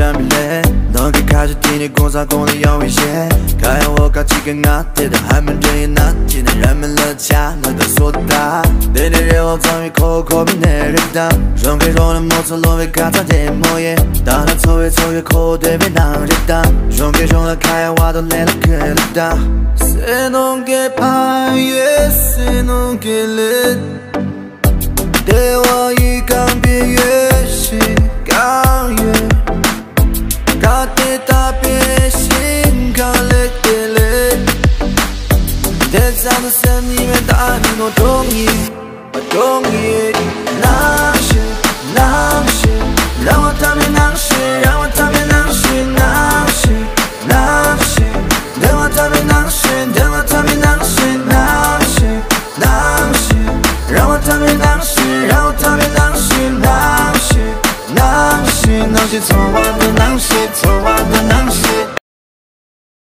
然迷恋，能给开始替你工作功能有一些。看样我搞几个我贴的还没正眼那，今天人们了家了的说大，对对人我终于口口比那人当，容给容的莫错落为卡扎的模样，当他错越错越口对别让人当，容给容了开样我都来了个了当，谁能给拍也谁能给力。 对我一刚别越是刚越，搞得大别心刚累的累，在这样的生命里面，大你我同意，我同意。那是那是，让我特别那是，让我特别那是那是那是，对我特别那是，对我特别那是那是那是，让我特别那是。 让我特别能是能是能是能是错我的能是错我的能是。